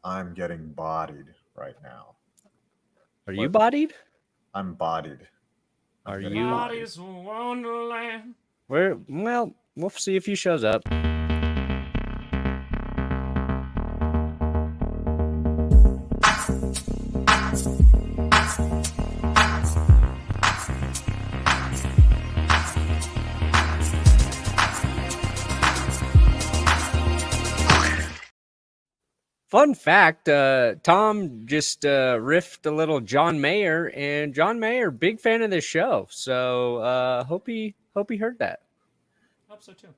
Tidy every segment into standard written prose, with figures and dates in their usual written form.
I'm getting bodied right now. Are you bodied? I'm bodied. Are getting you? bodied. Body's a wonderland. Well, we'll see if he shows up. Fun fact, Tom just riffed a little John Mayer, and John Mayer, big fan of this show. So hope he heard that. Hope so too.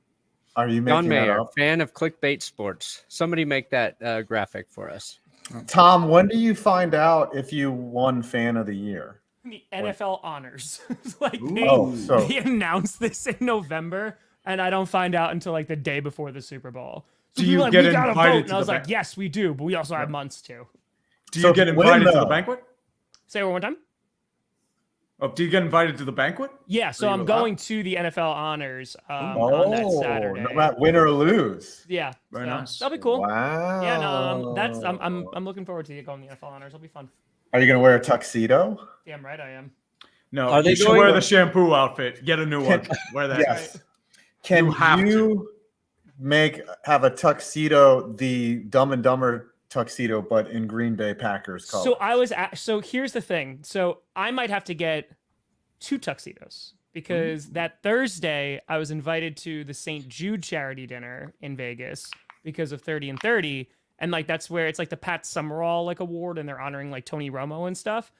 Are you John making that Mayer, up? fan of Clickbait Sports. Somebody make that graphic for us. Tom, when do you find out if you won Fan of the Year? The NFL honors. Like so they announced this in November, and I don't find out until like the day before the Super Bowl. So Do people you are like, get we gotta invited vote, to and I was the like, yes, we do, but we also have months too. Do So you get when, invited to the though? banquet? Say it one more time. Oh, do you get invited to the banquet? Yeah, so Are you I'm allowed? going to the NFL honors on that Saturday. no matter win or lose. Yeah, Very so nice. that'll be cool. Wow. Yeah, no, that's I'm looking forward to going to the NFL honors. It'll be fun. Are you gonna wear a tuxedo? Damn right I am. No, Are they you should going wear to- the shampoo outfit. Get a new one. Wear that. Yes. Can You have you have a tuxedo, the Dumb and Dumber tuxedo, but in Green Bay Packers colors? So I was so here's the thing. So I might have to get 2 tuxedos because that Thursday I was invited to the St. Jude charity dinner in Vegas because of 30 and 30, and like that's where it's like the Pat Summerall like award, and they're honoring like Tony Romo and stuff.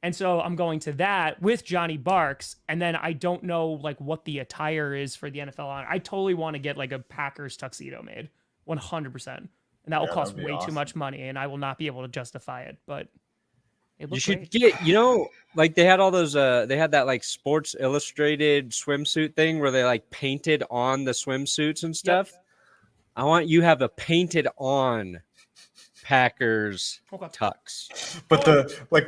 And so I'm going to that with Johnny Barks, and then I don't know like what the attire is for the NFL honor. I totally want to get like a Packers tuxedo made, 100%, and that will Yeah, cost that'd be way too awesome. much money, and I will not be able to justify it. But it You looks should great. get, like they had all those, they had that like Sports Illustrated swimsuit thing where they like painted on the swimsuits and stuff. I want you have a painted on Packers Okay. tux. But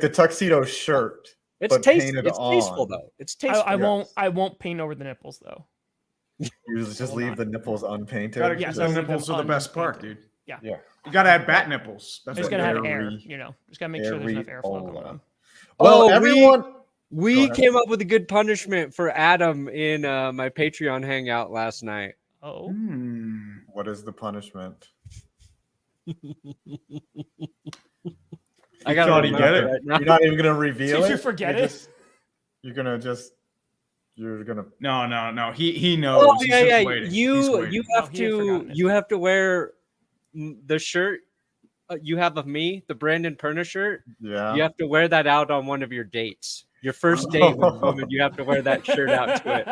the tuxedo shirt. It's But painted It's tasteful on. though. It's tasteful. I won't paint over the nipples though. You just leave the nipples unpainted. Gotta Yeah, keep so the leave nipples them are the best part, unpainted. dude. Yeah. Yeah. You gotta add bat nipples. That's Just what gotta have Airy- air, Just gotta make sure there's enough airflow going areola. on. Well, Oh, everyone. Go We ahead. came up with a good punishment for Adam in my Patreon hangout last night. Oh, What is the punishment? I got thought he'd get it. right now. You're not even gonna reveal Did it. you forget You're it? just- You're gonna just. You're gonna. No. He knows. Oh He's yeah, just yeah. waiting. He's You waiting. have he had forgotten to it. you have to wear the shirt you have of me, the Brandon Perna shirt. Yeah. You have to wear that out on one of your dates. Your first date with a woman, you have to wear that shirt out to it.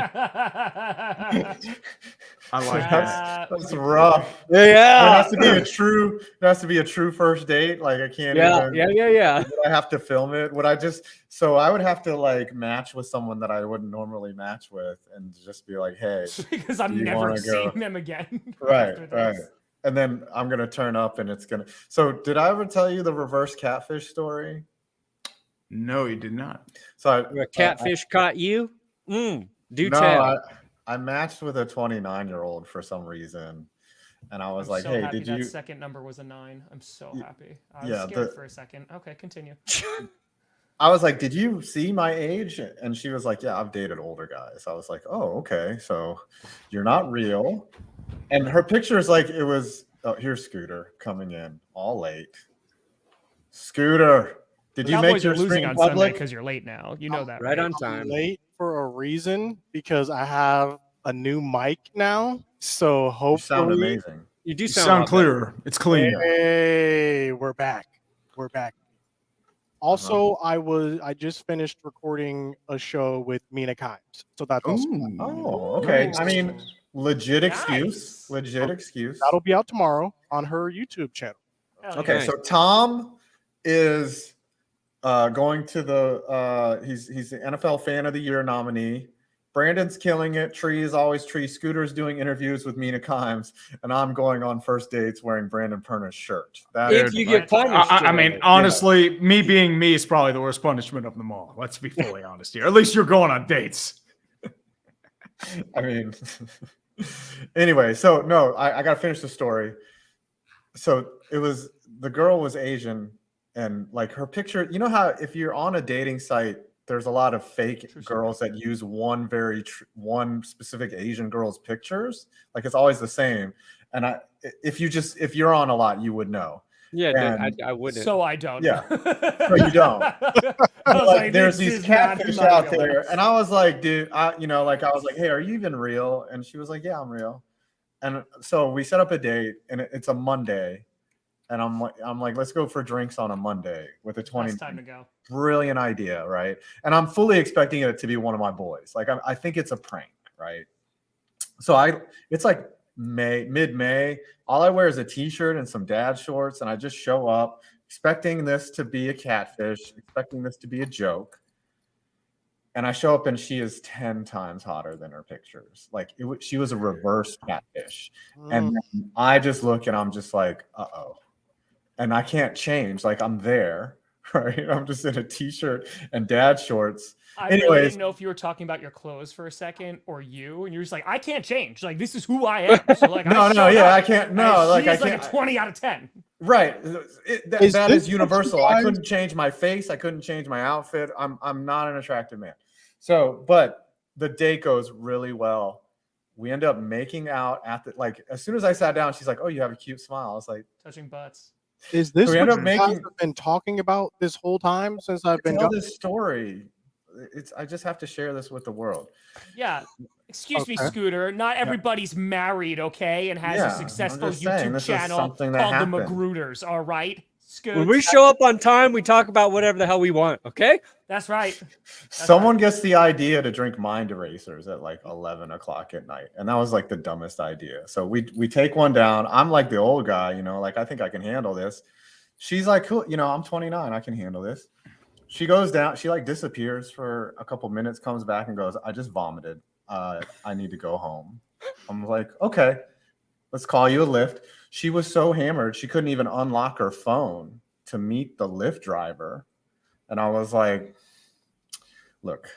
I like that. That's rough. Yeah, There has to be a true. There has to be a true first date. Like I can't. yeah, even, yeah. Would I have to film it? Would I just? So I would have to like match with someone that I wouldn't normally match with, and just be like, "Hey, because I'm You never wanna seeing go. them again. right, after right." this. And then I'm gonna turn up, and it's gonna. So did I ever tell you the reverse catfish story? No, he did not. So A catfish caught you? Do no, tell. I matched with a 29-year-old for some reason, and I was I'm like, so "Hey, happy did that you?" second number was a 9. I'm so happy. I was yeah, scared for a second. Okay, continue. I was like, "Did you see my age?" And she was like, "Yeah, I've dated older guys." I was like, "Oh, okay, so you're not real." And her picture is like it was. Oh, here's Scooter coming in all late. Scooter, did you make Cowboys your are losing stream on Sunday public? because you're late now. You know that, Right right? on time. Late for a reason because I have a new mic now. So You hopefully, sound amazing. You do You sound, sound a lot better. clearer. It's clean. hey, we're back. We're back. Also, I just finished recording a show with Mina Kimes, so that's also Oh, okay. Nice. I mean, legit excuse. Nice. Legit excuse. that'll be out tomorrow on her YouTube channel. Hell Okay, yeah. so Tom is going to the he's the NFL Fan of the Year nominee. Brandon's killing it. Tree is always Tree. Scooter's doing interviews with Mina Kimes, and I'm going on first dates wearing Brandon Perna's shirt. That If is you get punished. I mean, honestly, me being me is probably the worst punishment of them all. Let's be fully honest here. At least you're going on dates. I mean, anyway, so no, I got to finish the story. So it was the girl was Asian, and like her picture, you know how if you're on a dating site, there's a lot of fake True girls that use one specific Asian girl's pictures. Like it's always the same. And if you're on a lot, you would know. Yeah, And I wouldn't. So I don't. Yeah. So you don't. I But, was like, there's this these is not catfish my out girl. there, and I was like, dude, I was like, hey, are you even real? And she was like, yeah, I'm real. And so we set up a date, and it's a Monday, and I'm like, let's go for drinks on a Monday with a 20. Best time to go. Brilliant idea, right? And I'm fully expecting it to be one of my boys. Like I think it's a prank, right? So it's like mid-May. All I wear is a t-shirt and some dad shorts, and I just show up expecting this to be a catfish, expecting this to be a joke. And I show up and she is 10 times hotter than her pictures. Like she was a reverse catfish. And then I just look and I'm just like, uh-oh. And I can't change. Like I'm there, right? I'm just in a t-shirt and dad shorts. I really didn't know if you were talking about your clothes for a second or you, and you're just like, I can't change. Like this is who I am. So like, I can't. No, like I she's can't. like a 20 out of 10. Right. That Is is this universal. what you I guys- couldn't change my face. I couldn't change my outfit. I'm not an attractive man. So, but the date goes really well. We end up making out at the as soon as I sat down, she's like, "Oh, you have a cute smile." I was like, Touching butts. Is this we what end up you guys making- have been talking about this whole time since I've been "Tell gone? this story." I just have to share this with the world. Yeah. Excuse me, Okay. Scooter. Not everybody's married, okay, and has Yeah, a I'm successful just saying, YouTube this is channel something called that The happened. Magrooters, all right? When we show up on time, we talk about whatever the hell we want. Okay. That's right. Someone gets the idea to drink mind erasers at like 11 o'clock at night. And that was like the dumbest idea. So we take one down. I'm like the old guy, like I think I can handle this. She's like, cool, I'm 29. I can handle this. She goes down. She like disappears for a couple minutes, comes back and goes, I just vomited. I need to go home. I'm like, okay, let's call you a lift. She was so hammered, she couldn't even unlock her phone to meet the Lyft driver. And I was like, look,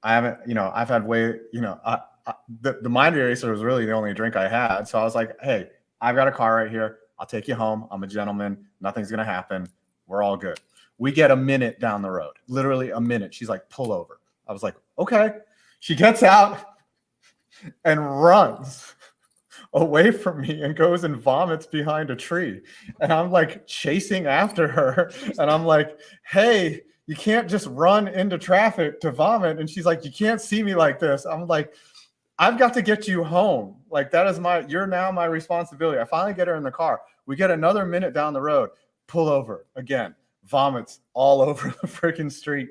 I haven't, I've had way, the mind eraser was really the only drink I had. So I was like, hey, I've got a car right here. I'll take you home. I'm a gentleman. Nothing's going to happen. We're all good. We get a minute down the road, literally a minute. She's like, pull over. I was like, okay. She gets out and runs away from me and goes and vomits behind a tree. And I'm like chasing after her. And I'm like, hey, you can't just run into traffic to vomit. And she's like, you can't see me like this. I'm like, I've got to get you home. Like that is you're now my responsibility. I finally get her in the car. We get another minute down the road, pull over again, vomits all over the freaking street.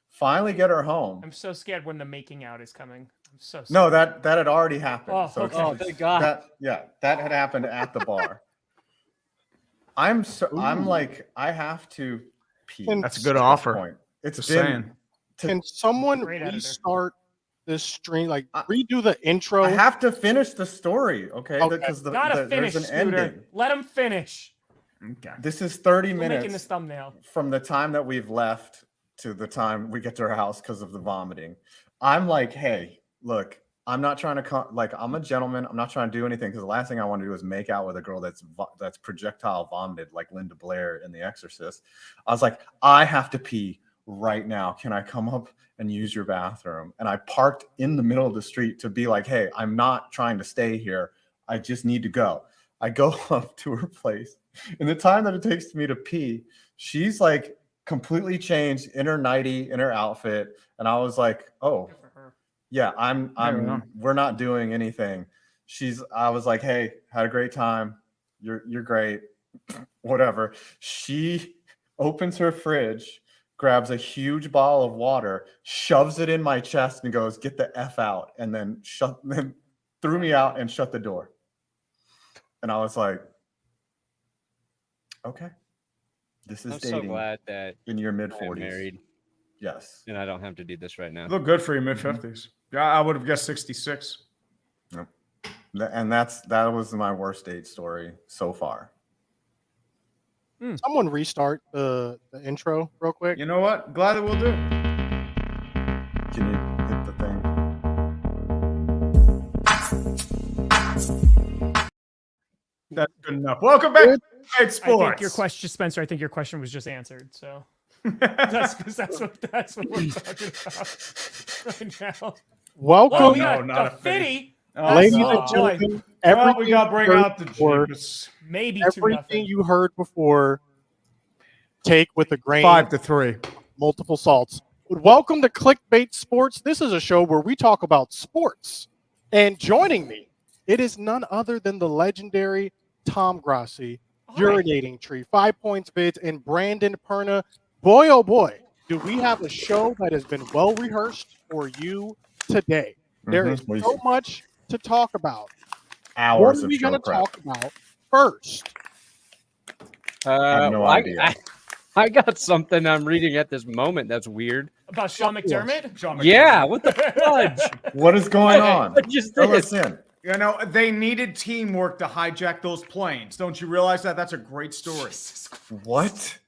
Finally get her home. I'm so scared when the making out is coming. I'm so scared. No, that had already happened. Oh, So okay. Oh, thank God. that had happened at the bar. I'm like, I have to pee. Can- That's a good at this offer. point. It's Just been saying. Can someone Great editor. restart this stream? Like redo the intro. I have to finish the story, okay? Okay. Because Gotta finish, there's an Scooter. ending. Let him finish. Okay. This is 30 We're making this minutes thumbnail. from the time that we've left to the time we get to our house because of the vomiting. I'm like, hey, look, I'm not trying to I'm a gentleman. I'm not trying to do anything because the last thing I want to do is make out with a girl that's projectile vomited like Linda Blair in The Exorcist. I was like, I have to pee right now. Can I come up and use your bathroom? And I parked in the middle of the street to be like, hey, I'm not trying to stay here. I just need to go. I go up to her place. In the time that it takes me to pee, she's like completely changed in her nightie, in her outfit. And I was like, oh, Good for her. yeah, Yeah. we're not doing anything. I was like, hey, had a great time. You're great. Whatever. She opens her fridge, grabs a huge bottle of water, shoves it in my chest and goes, get the F out. And then threw me out and shut the door. And I was like, okay, this is I'm so dating glad that in your mid I'm 40s. married Yes. and I don't have to do this right now. Look good for your mid 50s. Yeah, I would have guessed 66. And that was my worst date story so far. Someone restart the intro real quick. You know what? Glad that we'll do it. Can you hit the thing? That's good enough. Welcome back. Clickbait Sports. I think your question, Spencer. I think your question was just answered. So that's what we're talking about right now. Welcome, Oh, we no, got not a a fitty. ladies Oh, and boy. gentlemen. Well, we got to bring you out the heard before- Jeepers. Maybe 2-0. everything you heard before. Take with a grain 5-3. multiple salts. Welcome to Clickbait Sports. This is a show where we talk about sports. And joining me, it is none other than the legendary Tom Grassi, Urinating Tree, 5 Points Vids, and Brandon Perna. Boy, oh boy, do we have a show that has been well rehearsed for you today. There is so much to talk about. Hours What are of we show going to prep. talk about first? I have no idea. I got something I'm reading at this moment that's weird. About Sean McDermott. Yeah, what the fudge? What is going on? What just Fill this? us in. You know, they needed teamwork to hijack those planes. Don't you realize that? That's a great story. What?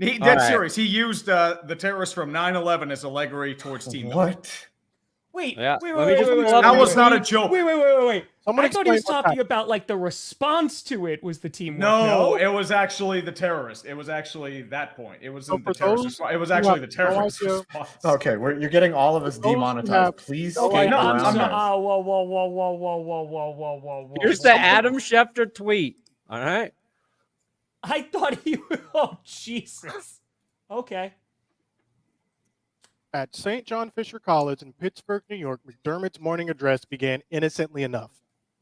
Dead All right. serious. He used the terrorists from 9/11 as allegory towards team building. What? Wait, Yeah, wait, let me wait, just wait, wait, pull up wait, That was wait, not a wait. joke. Wait. Someone I thought he was explain what's talking about like the response to it was the teamwork. No, it was actually the terrorist. It was actually that point. It wasn't So the for terrorist those response. It was who actually have the no terrorist idea- response. Okay, you're getting all of us Those who demonetized. have Please no skate idea- around I'm sorry. this. Oh, whoa. Here's the Adam Schefter tweet. All right. I thought he was. Oh, Jesus. Okay. At St. John Fisher College in Pittsburgh, New York, McDermott's morning address began innocently enough.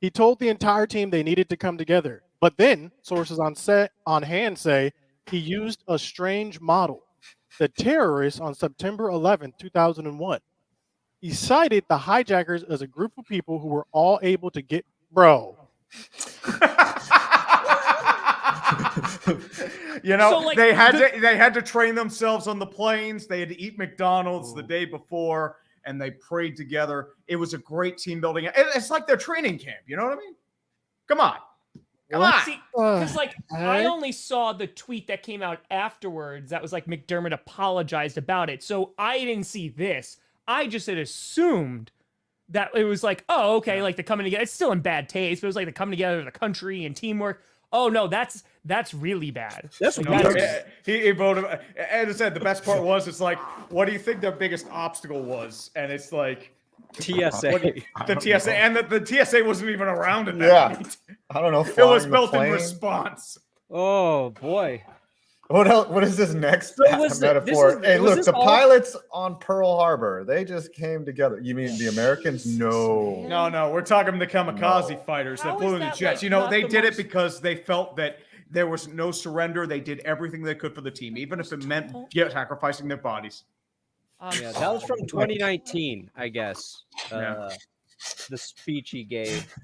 He told the entire team they needed to come together. But then, sources on hand say he used a strange model. The terrorists on September 11, 2001. He cited the hijackers as a group of people who were all able to get... Bro. You know, So, like, they had to train themselves on the planes. They had to eat McDonald's the day before, and they prayed together. It was a great team building. It's like their training camp. You know what I mean? Come on. Come on. See, because like I heck? only saw the tweet that came out afterwards. That was like McDermott apologized about it. So I didn't see this. I just had assumed that it was like, oh, okay, like the coming together. It's still in bad taste, but it was like the coming together of the country and teamwork. Oh no, that's really bad. That's Like, weird. that's- He voted. As I said, the best part was it's like, what do you think their biggest obstacle was? And it's like TSA. the TSA, and the TSA wasn't even around at that Yeah. point. I don't know. It was flying the built in plane. response. Oh boy. What else? What is this next So was it- metaphor? this is- Hey, was look, this the all- pilots on Pearl Harbor, they just came together. You mean the Americans? No. No, we're talking the kamikaze No. fighters How that flew is in the that, jets. like, You know, not they the did most- it because they felt that there was no surrender. They did everything they could for the team, even if it meant sacrificing their bodies. Yeah, that was from 2019, I guess. Yeah. The speech he gave.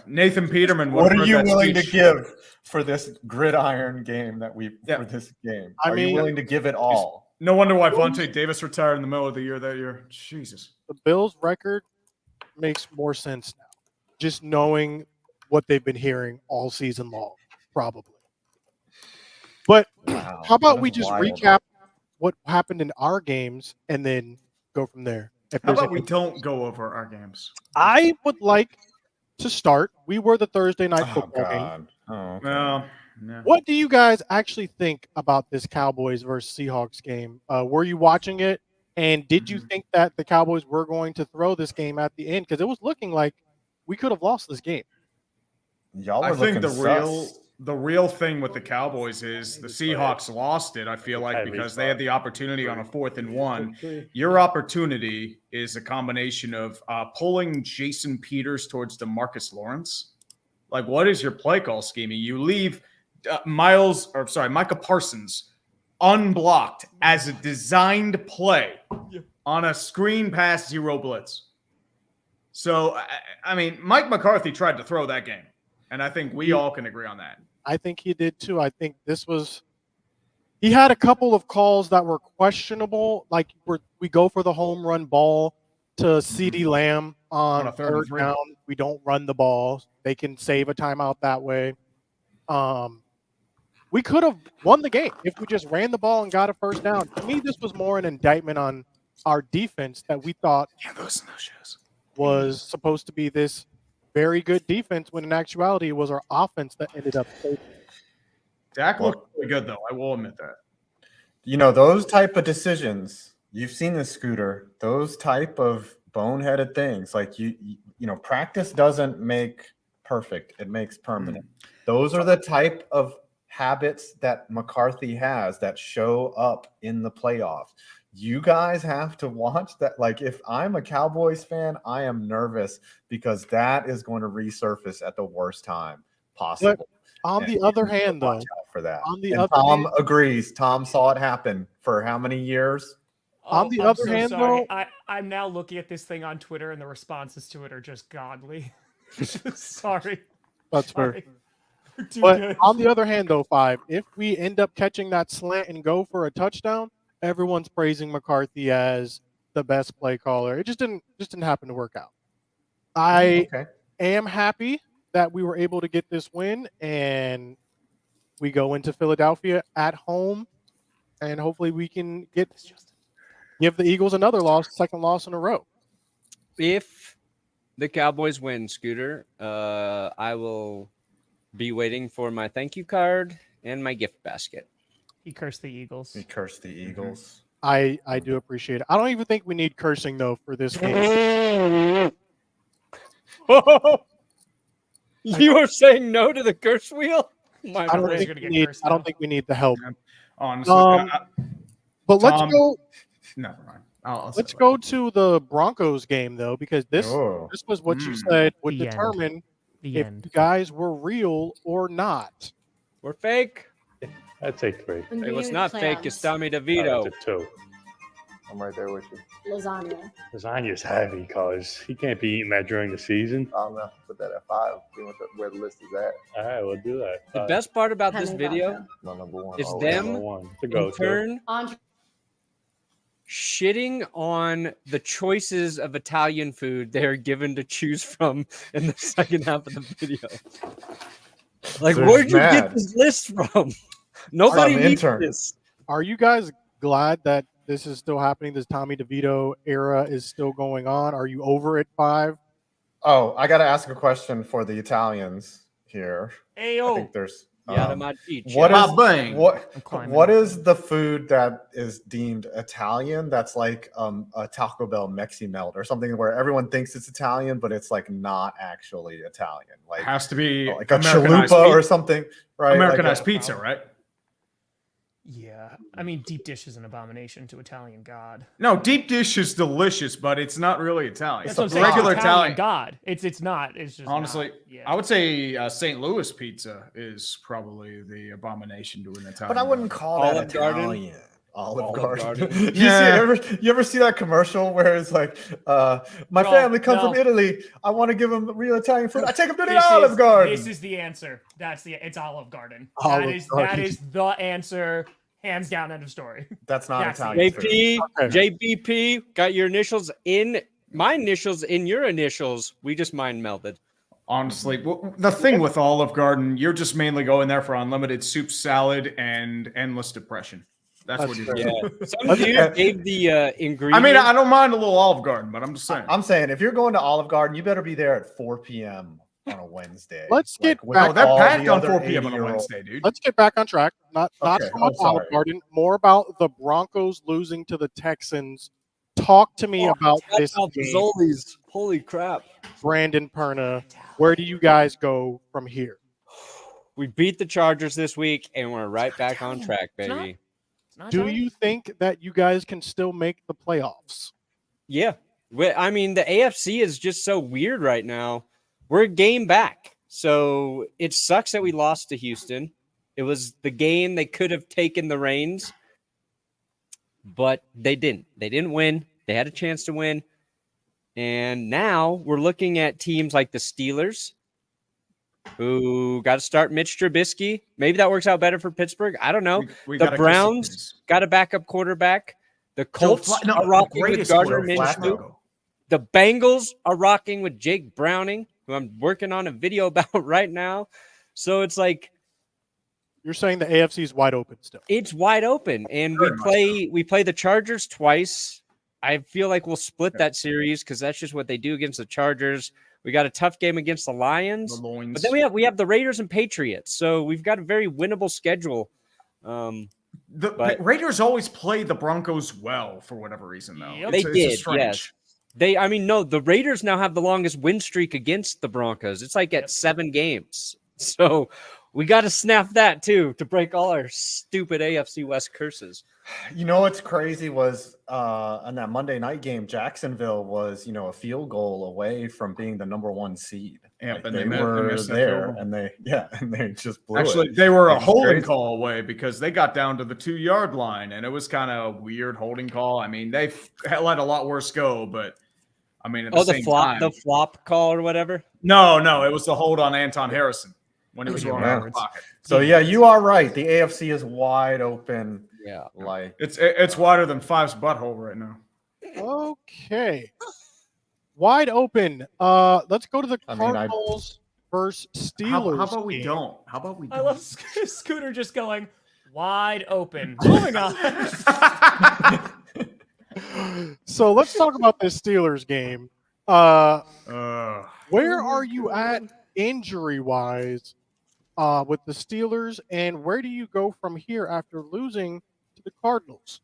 Nathan Peterman. What are heard you that willing to speech. give for this gridiron game that we Yeah. for this game? I Are mean- you willing to give it all? No wonder why Vontae Davis retired in the middle of the year that year. Jesus. The Bills' record makes more sense now. Just knowing what they've been hearing all season long, probably. But Wow, how about that we is just wild. recap what happened in our games and then go from there? If How there's about we any- don't go over our games? I would like to start. We were the Thursday night Oh football game. God. Oh, okay. Well, no. What do you guys actually think about this Cowboys versus Seahawks game? Were you watching it? And did you think that the Cowboys were going to throw this game at the end? Because it was looking like we could have lost this game. Y'all were I think looking the real thing with the Cowboys is the Seahawks lost it. I feel like because they had the opportunity on a 4th and 1. Your opportunity is a combination of pulling Jason Peters towards DeMarcus Lawrence. Like, what is your play call scheming? You leave Micah Parsons unblocked as a designed play on a screen pass zero blitz. So, I mean, Mike McCarthy tried to throw that game. And I think we all can agree on that. I think he did too. I think this was. He had a couple of calls that were questionable. Like we go for the home run ball to CeeDee Lamb on On a 3rd and 3. down. We don't run the ball. They can save a timeout that way. We could have won the game if we just ran the ball and got a first down. To me, this was more an indictment on our defense that we thought Can't loosen those shoes. was supposed to be this very good defense when in actuality it was our offense that ended up saving. Dak Well- looked really good, though. I will admit that. You know, those type of decisions, you've seen this, Scooter, those type of boneheaded things, like you know, practice doesn't make perfect, it makes permanent. Those are the type of habits that McCarthy has that show up in the playoffs. You guys have to watch that. Like, if I'm a Cowboys fan, I am nervous because that is going to resurface at the worst time possible. On And the you other need to hand, though, watch out for that. on the And other Tom hand- agrees. Tom saw it happen for how many years? On the I'm other hand, sorry. though- I'm now looking at this thing on Twitter, and the responses to it are just godly. Sorry. That's fair. Sorry. We're too But good. on the other hand, though, if we end up catching that slant and go for a touchdown, everyone's praising McCarthy as the best play caller. It just didn't happen to work out. I Okay. am happy that we were able to get this win, and we go into Philadelphia at home, and hopefully we can give the Eagles another second loss in a row. If the Cowboys win, Scooter, I will be waiting for my thank you card and my gift basket. He cursed the Eagles. We curse the Eagles. I do appreciate it. I don't even think we need cursing though for this game. You are saying no to the curse wheel? My I don't Cowboys think are gonna we get need. cursed I don't now. think we need the help. Honestly, But let's Tom, go. never mind. I'll Let's say go to the Broncos game though, because this Oh. was what you Mm. said would The end. determine The if end. you guys were real or not. We're fake. I'd say 3. Hey, what's not fake is Tommy That's DeVito. a 2. I'm right there with you. Lasagna. Lasagna's heavy because he can't be eating that during the season. I'm gonna put that at 5. See where the list is at. All right, we'll do that. The best part about this Honey video vodka. My number one. Is always. them Number 1. It's a in go-to. turn Entree. shitting on the choices of Italian food they're given to choose from in the second half of the video. Like, They're where'd you mad. get this list from? Nobody Some needs intern. this. Are you guys glad that this is still happening? This Tommy DeVito era is still going on. Are you over at 5? Oh, I got to ask a question for the Italians here. I Ayo. think there's. Yada my teach. What Ma is bang. I'm what climbing what up. is the food that is deemed Italian? That's like a Taco Bell Mexi Melt or something where everyone thinks it's Italian, but it's like not actually Italian. Like has to be like a Americanized chalupa or pizza, something, right? Americanized Like pizza, right? Yeah. I mean, deep dish is an abomination to Italian God. No, deep dish is delicious, but it's not really Italian. That's It's what I'm saying. regular It's Italian. God. It's not. It's just Honestly, not. Yeah. I would say St. Louis pizza is probably the abomination to an Italian. But I wouldn't call Olive that Garden? Italian. Olive Olive Garden. Garden. You ever see that commercial where it's like, my No, family comes no. from Italy. I want to give them real Italian food. I take them to the This Olive is- Garden. This is the answer. It's Olive Garden. Olive that Garden. is the answer. Hands down. End of story. That's not That's Italian food. JP, Okay. JBP, got your initials in my initials in your initials. We just mind melded. Honestly, the thing with Olive Garden, you're just mainly going there for unlimited soup, salad, and endless depression. That's what That's you're fair. doing. Yeah. Some dude gave the ingredient. I mean, I don't mind a little Olive Garden, but I'm just saying. I'm saying if you're going to Olive Garden, you better be there at 4 p.m. on a Wednesday. Let's get with back- Oh, they're all packed the on other 4 p.m. on a 80-year-old Wednesday, dude. Let's get back on track. Not Okay, so much I'm Olive sorry. Garden, more about the Broncos losing to the Texans. Talk to me about this game, Zoli's. Holy crap. Brandon Perna. Where do you guys go from here? We beat the Chargers this week, and we're right back on track, It's not- baby. It's not Do Italian. you think that you guys can still make the playoffs? Yeah. I mean, the AFC is just so weird right now. We're a game back. So it sucks that we lost to Houston. It was the game they could have taken the reins, but they didn't. They didn't win. They had a chance to win. And now we're looking at teams like the Steelers, who got to start Mitch Trubisky. Maybe that works out better for Pittsburgh. I don't know. We The gotta kiss Browns this. got a backup quarterback. The Colts Joe Fla- no, are rocking with greatest Gardner Joe Minshew. Flacco. The Bengals are rocking with Jake Browning, who I'm working on a video about right now. So it's like You're saying the AFC is wide open still. it's wide open, and Very much we play the Chargers twice. I feel like we'll split that series because that's just what they do against the Chargers. We got a tough game against the Lions. The Loins. But then we have the Raiders and Patriots. So we've got a very winnable schedule. The Raiders always play the Broncos well for whatever reason, though. Yep. They It's did, just strange. yes. The Raiders now have the longest win streak against the Broncos. It's like at 7 games. So we got to snap that too to break all our stupid AFC West curses. You know what's crazy was on that Monday night game, Jacksonville was, a field goal away from being the number 1 seed. Yeah, Like, and they they were missed that there, field goal. and they just blew Actually, it. they were a It's holding crazy. call away because they got down to the 2-yard line, and it was kind of a weird holding call. I mean, they let a lot worse go, but I mean, at the same time, the flop call or whatever. No, it was the hold on Anton Harrison when he was rolling out of the pocket. So yeah, you are right. The AFC is wide open. Yeah. Like It's wider than Five's butthole right now. Okay. Wide open. Let's go to the I mean, Cardinals versus Steelers. How about we game. don't? How about we don't? I love Scooter just going wide open. Moving on. So let's talk about this Steelers game. Where are you at injury-wise with the Steelers, and where do you go from here after losing to the Cardinals?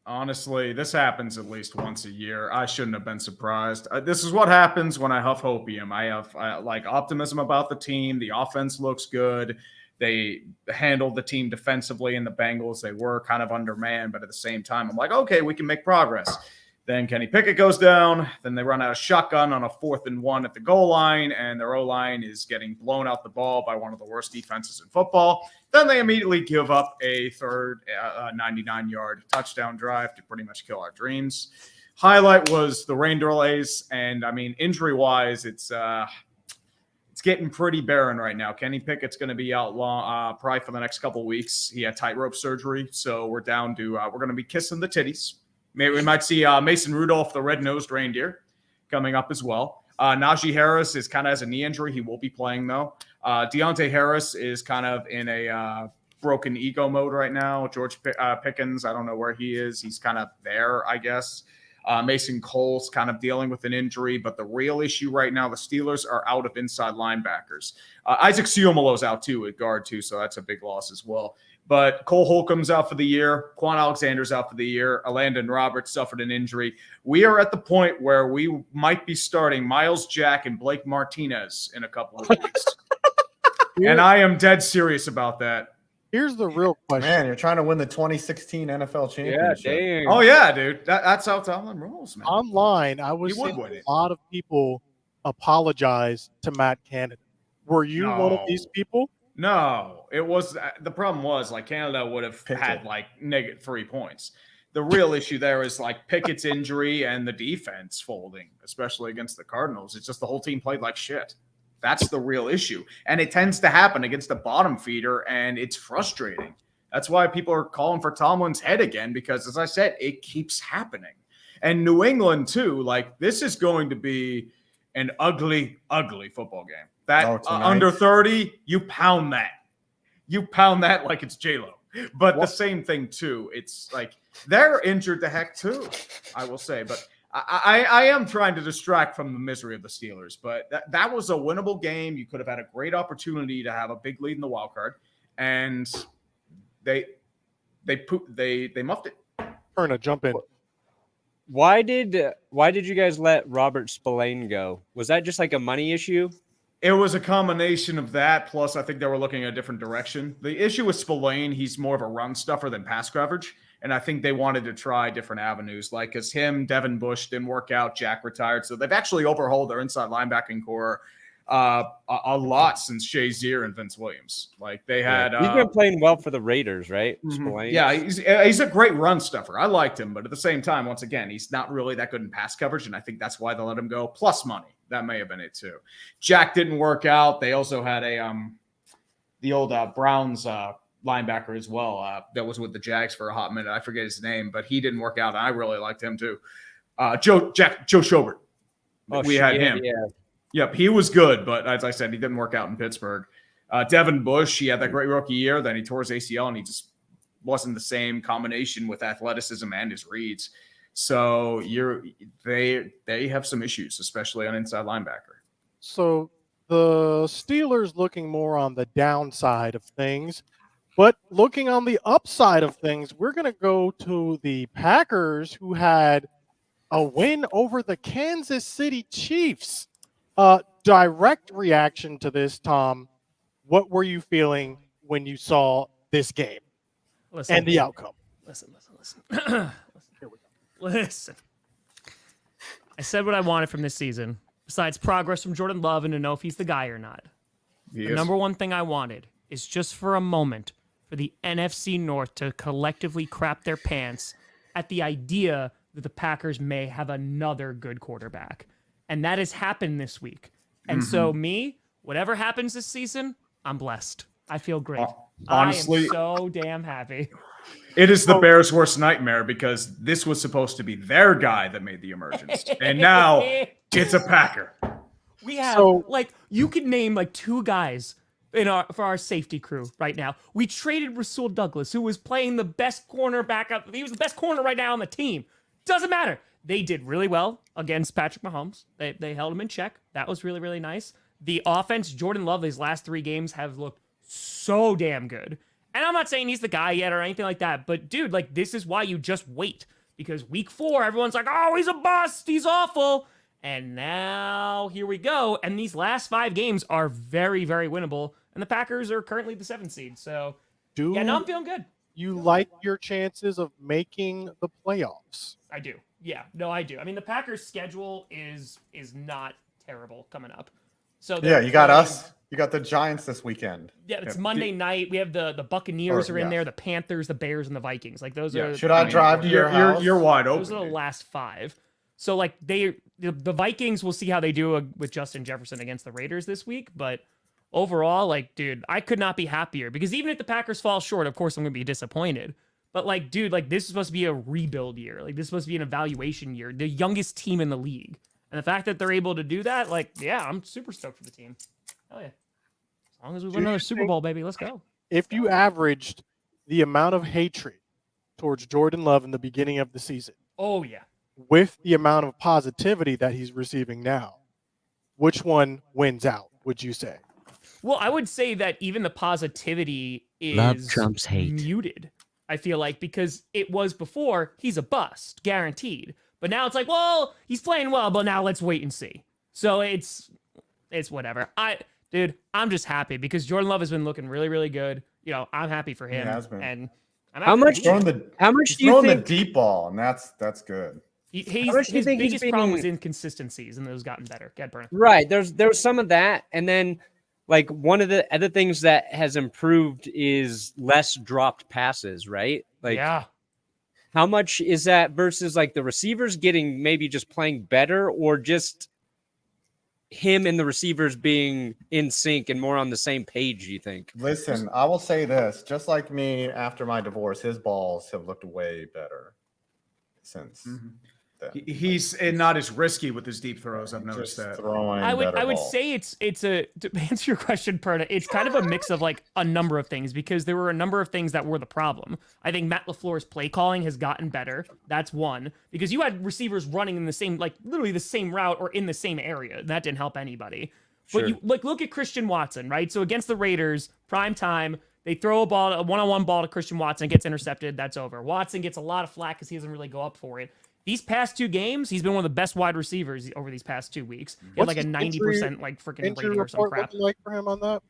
Honestly, this happens at least once a year. I shouldn't have been surprised. This is what happens when I huff hopium. I have like optimism about the team. The offense looks good. They handled the team defensively in the Bengals. They were kind of undermanned, but at the same time, I'm like, okay, we can make progress. Then Kenny Pickett goes down. Then they run out of shotgun on a 4th and 1 at the goal line, and their O-line is getting blown out the ball by one of the worst defenses in football. Then they immediately give up a third 99-yard touchdown drive to pretty much kill our dreams. Highlight was the rain delays, and I mean, injury-wise, it's getting pretty barren right now. Kenny Pickett's going to be out long, probably for the next couple of weeks. He had tightrope surgery, so we're down to we're going to be kissing the titties. Maybe we might see Mason Rudolph, the red-nosed reindeer, coming up as well. Najee Harris is kind of has a knee injury. He will be playing, though. Deontay Harris is kind of in a broken ego mode right now. George Pickens, I don't know where he is. He's kind of there, I guess. Mason Cole's kind of dealing with an injury, but the real issue right now, the Steelers are out of inside linebackers. Isaac Seumalo's out, too, at guard, too, so that's a big loss as well. But Cole Holcomb's out for the year. Quan Alexander's out for the year. Landon Roberts suffered an injury. We are at the point where we might be starting Miles Jack and Blake Martinez in a couple of weeks. And I am dead serious about that. Here's the real question. Man, you're trying to win the 2016 NFL championship. Yeah, dang. Oh, yeah, dude. That's how Tomlin rolls, man. Online, I was He would seeing win it. a lot of people apologize to Matt Canada. Were you one of these people? No, it was the problem was like Canada would have Pickett. had like -3 points. The real issue there is like Pickett's injury and the defense folding, especially against the Cardinals. It's just the whole team played like shit. That's the real issue. And it tends to happen against the bottom feeder, and it's frustrating. That's why people are calling for Tomlin's head again, because as I said, it keeps happening. And New England, too, like this is going to be an ugly, ugly football game. That under 30, you pound that. You pound that like it's J-Lo. But the same thing, too. It's like they're injured to heck, too, I will say. But I am trying to distract from the misery of the Steelers. But that was a winnable game. You could have had a great opportunity to have a big lead in the wild card. And they muffed it. Erna, jump in. Why did you guys let Robert Spillane go? Was that just like a money issue? It was a combination of that, plus I think they were looking at a different direction. The issue with Spillane, he's more of a run stuffer than pass coverage, and I think they wanted to try different avenues. Like, as him, Devin Bush didn't work out, Jack retired, so they've actually overhauled their inside linebacking core a lot since Shazier and Vince Williams. Like, they had he's been playing well for the Raiders, right? Spillane? Yeah, he's a great run stuffer. I liked him, but at the same time, once again, he's not really that good in pass coverage, and I think that's why they let him go. Plus money. That may have been it too. Jack didn't work out. They also had the old Browns linebacker as well that was with the Jags for a hot minute. I forget his name, but he didn't work out. And I really liked him too. Joe Schobert. We had him. Yeah. Yep, he was good, but as I said, he didn't work out in Pittsburgh. Devin Bush, he had that great rookie year. Then he tore his ACL, and he just wasn't the same combination with athleticism and his reads. So they have some issues, especially on inside linebacker. So the Steelers looking more on the downside of things. But looking on the upside of things, we're going to go to the Packers, who had a win over the Kansas City Chiefs. Direct reaction to this, Tom. What were you feeling when you saw this game and the outcome? Listen. Listen. I said what I wanted from this season, besides progress from Jordan Love and to know if he's the guy or not. The number one thing I wanted is just for a moment for the NFC North to collectively crap their pants at the idea that the Packers may have another good quarterback. And that has happened this week. And so whatever happens this season, I'm blessed. I feel great. Honestly, I am so damn happy. It is the Bears' worst nightmare because this was supposed to be their guy that made the emergence. And now it's a Packer. We have, you could name, two guys for our safety crew right now. We traded Rasul Douglas, who was playing the best cornerback. He was the best corner right now on the team. Doesn't matter. They did really well against Patrick Mahomes. They held him in check. That was really, really nice. The offense, Jordan Love, his last 3 games have looked so damn good. And I'm not saying he's the guy yet or anything like that, but dude, this is why you just wait. Because week 4, everyone's like, oh, he's a bust, he's awful. And now here we go. And these last 5 games are very, very winnable. And the Packers are currently the 7th seed. So, I'm feeling good. You like your chances of making the playoffs? I do. Yeah, no, I do. I mean, the Packers' schedule is not terrible coming up. So you got us. You got the Giants this weekend. Yeah, it's Monday night. We have the Buccaneers are in there, the Panthers, the Bears, and the Vikings. Those are. Should I drive to your house? You're wide open. Those are the last 5. So the Vikings, we'll see how they do with Justin Jefferson against the Raiders this week. But overall, dude, I could not be happier because even if the Packers fall short, of course I'm gonna be disappointed. But dude, this is supposed to be a rebuild year. This is supposed to be an evaluation year. The youngest team in the league, and the fact that they're able to do that, I'm super stoked for the team. Hell yeah. As long as we win another Super Bowl, baby, let's go. If you averaged the amount of hatred towards Jordan Love in the beginning of the season, oh yeah, with the amount of positivity that he's receiving now, which one wins out, would you say? Well, I would say that even the positivity is Love trumps hate. Muted, I feel because it was before, he's a bust, guaranteed. But now it's well, he's playing well, but now let's wait and see. So it's whatever. Dude, I'm just happy because Jordan Love has been looking really, really good. I'm happy for him. He has been. And how much do you throwing think the deep ball, and that's good. His biggest problem was inconsistencies, and those gotten better. Get Burnham. Right. There was some of that, and then one of the other things that has improved is less dropped passes. Right. Yeah. How much is that versus the receivers getting maybe just playing better, or just him and the receivers being in sync and more on the same page, you think? Listen, I will say this. Just like me after my divorce, his balls have looked way better since then. He's not as risky with his deep throws. I've noticed that. I would say it's to answer your question, Perna, it's kind of a mix of a number of things because there were a number of things that were the problem. I think Matt LaFleur's play calling has gotten better. That's one. Because you had receivers running in the same, literally the same route or in the same area. That didn't help anybody. But Sure. you look at Christian Watson, right? So against the Raiders, prime time, they throw a one-on-one ball to Christian Watson, it gets intercepted, that's over. Watson gets a lot of flack because he doesn't really go up for it. These past 2 games, he's been one of the best wide receivers over these past 2 weeks. He had a 90% freaking rating or some crap. Looking like for him on that?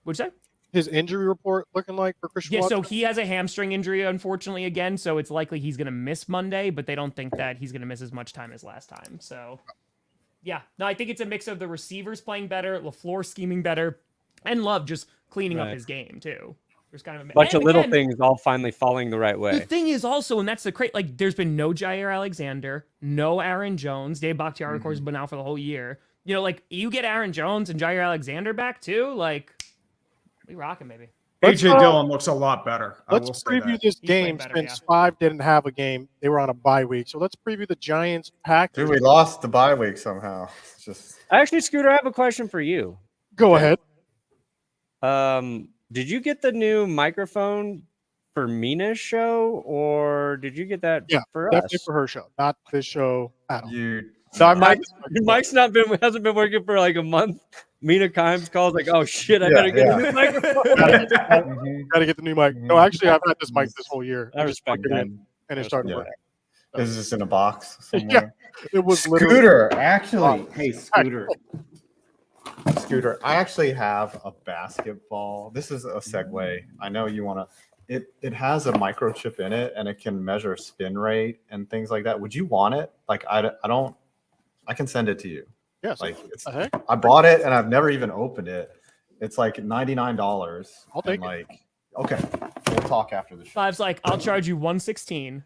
What'd you say? His injury report looking like for Christian Yeah, Watson? so he has a hamstring injury, unfortunately, again. So it's likely he's going to miss Monday, but they don't think that he's going to miss as much time as last time. So, yeah. No, I think it's a mix of the receivers playing better, LaFleur scheming better, and Love just cleaning up his game, too. There's kind of a bunch of little things all finally falling the right way. The thing is also, and that's the great, there's been no Jair Alexander, no Aaron Jones. Dave Bakhtiari, of course, has been out for the whole year. You get Aaron Jones and Jair Alexander back too, we rocking, baby. AJ Dillon looks a lot better. Let's preview this game since 5 didn't have a game. They were on a bye week. So let's preview the Giants Packers. Dude, we lost the bye week somehow. It's just Actually, Scooter, I have a question for you. Go ahead. Did you get the new microphone for Mina's show, or did you get that for us? Definitely for her show, not this show at all. you So I might. Mike's hasn't been working for like a month. Mina Kimes calls like, "Oh shit, I better get a new microphone." Gotta get the new mic. No, actually, I've had this mic this whole year. I respect plugged it that. in, and it started Yeah. working. Is this in a box somewhere? It was literally. Scooter, actually. Hey, Scooter. Scooter, I actually have a basketball. This is a segue. I know you want to. It has a microchip in it, and it can measure spin rate and things like that. Would you want it? Like, I don't. I can send it to you. Yes. Like, it's. Uh-huh. I bought it, and I've never even opened it. It's like $99. I'll take it. like, okay, we'll talk after the show. Five's like, I'll charge you 116.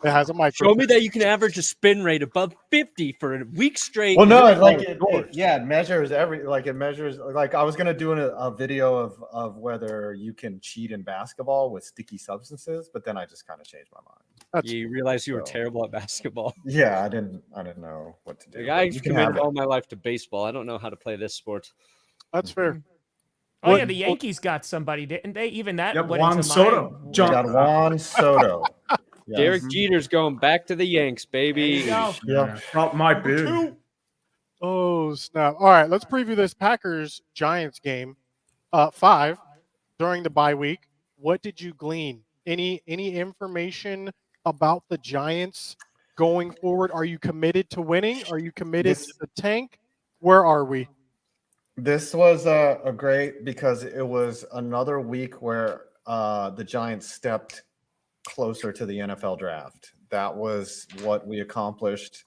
It has a mic. Show me that you can average a spin rate above 50 for a week straight. Well, no, Yours. it measures it measures like I was gonna do a video of whether you can cheat in basketball with sticky substances, but then I just kind of changed my mind. You realize you were So- terrible at basketball. Yeah, I didn't know what to do. Like, but I've you can have committed it. all my life to baseball. I don't know how to play this sport. That's fair. Oh, What- yeah, the Yankees got somebody, didn't they? Even that Yep, went Juan into Soto. mine. We John- got Juan Soto. Yes. Derek Jeter's going back to the Yanks, baby. There you go. Yeah. Prop might be. Oh snap! All right, let's preview this Packers Giants game. 5 during the bye week. What did you glean? Any information about the Giants going forward? Are you committed to winning? Are you committed This- to the tank? Where are we? This was a great because it was another week where the Giants stepped closer to the NFL draft. That was what we accomplished.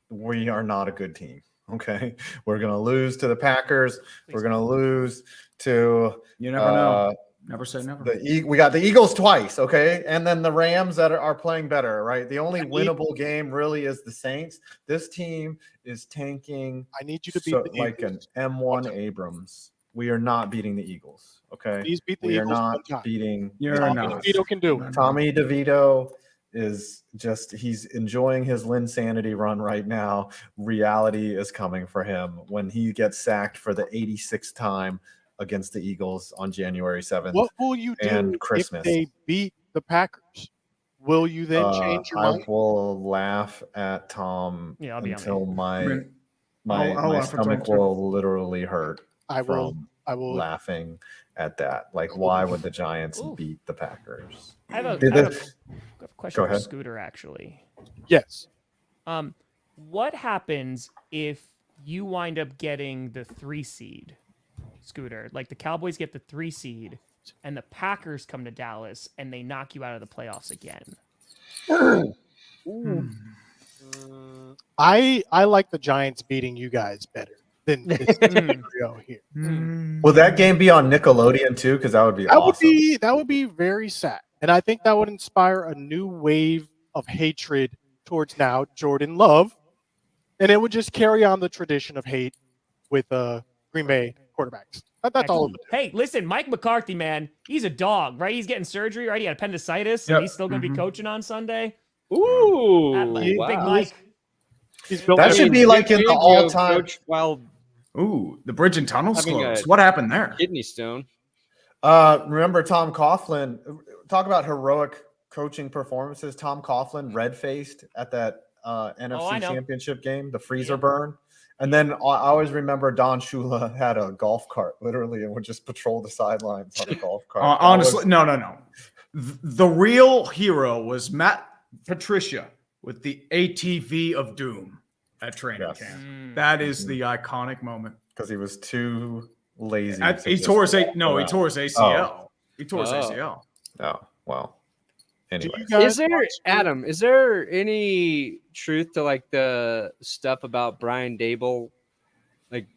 We are not a good team. Okay. We're going to lose to the Packers. We're going to lose to You never know. Never say never. we got the Eagles twice, okay, and then the Rams that are playing better, right? The only winnable game really is the Saints. This team is tanking. I need you to beat So, the like Eagles. an M1 Abrams. We are not beating the Eagles, okay? Please beat the We are Eagles. one not time. beating. You're Tommy not. DeVito can do it. Tommy DeVito is he's enjoying his Linsanity run right now. Reality is coming for him when he gets sacked for the 86th time against the Eagles on January 7th. What will you do And if Christmas. they beat the Packers? Will you then change your I mind? will laugh at Tom Yeah, I'll be on until it. my I'll my laugh at Tom stomach too. will literally hurt I will. from I will. laughing at that. Like, why would the Giants Ooh. beat the Packers? I have Did I have this- a question Go for ahead. Scooter, actually. Yes. What happens if you wind up getting the 3 seed, Scooter? Like the Cowboys get the 3 seed, and the Packers come to Dallas and they knock you out of the playoffs again. I like the Giants beating you guys better than this scenario here. Will that game be on Nickelodeon too? Because that would be That awesome. would be very sad, and I think that would inspire a new wave of hatred towards now Jordan Love, and it would just carry on the tradition of hate with Green Bay quarterbacks. That's all. It would do. Hey, listen, Mike McCarthy, man, he's a dog, right? He's getting surgery, right? He had appendicitis, Yep. and he's still going to be coaching on Sunday. Ooh, Big wow. Mike. He's built. That that should be like in the all-time. While Ooh, the bridge and tunnels Having closed. a- What happened there? kidney stone. Remember Tom Coughlin? Talk about heroic coaching performances. Tom Coughlin red-faced at that NFC I know. Championship game, the freezer Yeah. burn. And then I always remember Don Shula had a golf cart, literally, and would just patrol the sidelines on a golf cart. That Honestly, was- no. The real hero was Matt Patricia with the ATV of doom at training Yes. camp. Mm. That is the iconic moment. because he was too lazy. He to tore his just he tore his ACL. He tore his Oh. ACL. Oh, well. Do Anyway, you guys Is there watch- Adam? Is there any truth to like the stuff about Brian Dable, like